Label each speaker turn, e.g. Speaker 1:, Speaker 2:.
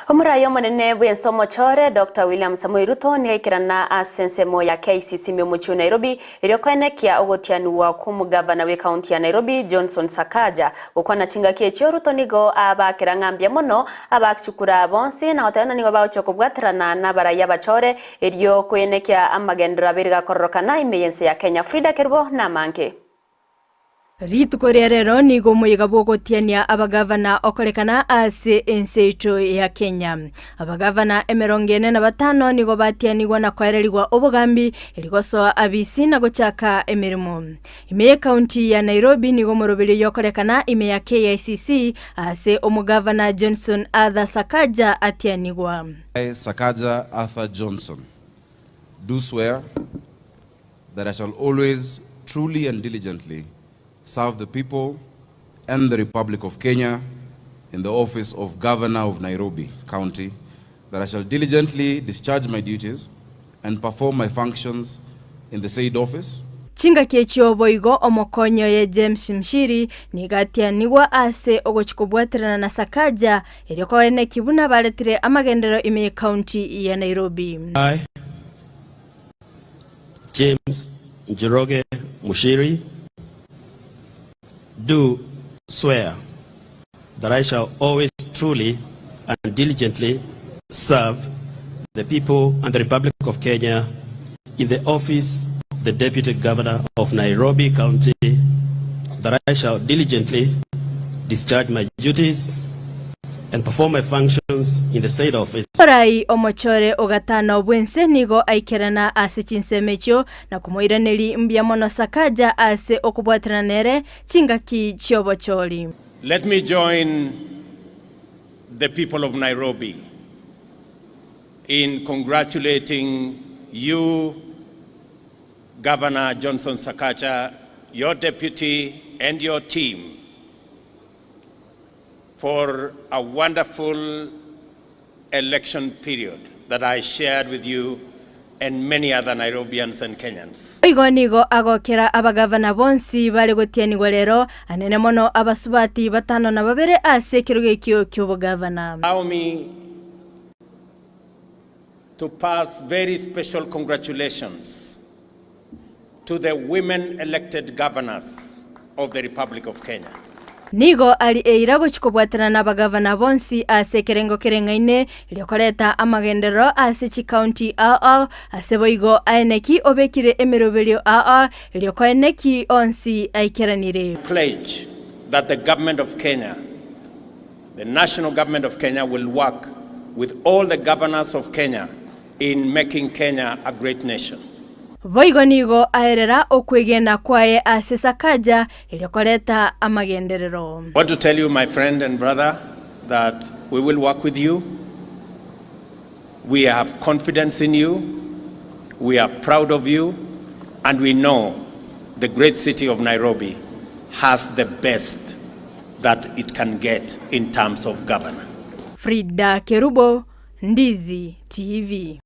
Speaker 1: Omurayo munene bw'ensomo chore Dr. William Samoei Ruto nigaikirana asensemo ya KICC myomuchu Nairobi iriokoenekia ogotianuwa kumugavana we county ya Nairobi Johnson Sakaja gukwana chinga kiechio Ruto nigo abakira ngambia muno abakchukura bonsi na otana nigo baochokobwaterana na baraya bachore irio koenekia amagendera biriga kororokana imeyense ya Kenya. Frida Kerbo na manke
Speaker 2: Rituko rero nigo muyiga bwogotiania abagavana okorekana ase enseito ya Kenya. Abagavana 45 nigo batianigwa na kwererigwa obugambi iligosoa abisi na gochaka emirimo. Ime county ya Nairobi nigo morobili yokorekana ime ya KICC ase omugavana Johnson Arthur Sakaja atianigwa.
Speaker 3: I, Sakaja Arthur Johnson, do swear that I shall always truly and diligently serve the people and the Republic of Kenya in the office of Governor of Nairobi County, that I shall diligently discharge my duties and perform my functions in the said office.
Speaker 2: Chinga kiechio boigo omokonyo ye James Mshiri nigatianigwa ase ogochikobwaterana na Sakaja erikoene kibuna baletire amagendero ime county ya Nairobi.
Speaker 4: I, James Njoroge Mushiri, do swear that I shall always truly and diligently serve the people and the Republic of Kenya in the office of the Deputy Governor of Nairobi County, that I shall diligently discharge my duties and perform my functions in the said office.
Speaker 2: Orai omochore ogatano bwense nigo aikerana ase CHINSA mecho na kumoiraneri mbia mono Sakaja ase okubwatanere chingaki chiobochori.
Speaker 5: Let me join the people of Nairobi in congratulating you, Governor Johnson Sakaja, your deputy and your team for a wonderful election period that I shared with you and many other Nairobians and Kenyans.
Speaker 2: Igonigo agokera abagavana bonsi bali gotianigwa lero anene mono abasubati batano na babere ase kirugekyo ky'obugavana.
Speaker 5: Allow me to pass very special congratulations to the women elected governors of the Republic of Kenya.
Speaker 2: Nigo ali eirago chikobwatana na bagavana bonsi ase kerengo kerengaine iliokoleta amagendero ase chikaunti ase boigo aeneki obekire emerobelio iliokoeneki onsi aikeranire.
Speaker 5: Pledge that the government of Kenya, the national government of Kenya, will work with all the governors of Kenya in making Kenya a great nation.
Speaker 2: Boigo nigo aerera okwegena kwae ase Sakaja iliokoleta amagenderero.
Speaker 5: I want to tell you, my friend and brother, that we will work with you. We have confidence in you. We are proud of you. And we know the great city of Nairobi has the best that it can get in terms of governance.
Speaker 2: Frida Kerubo, Ndizi TV.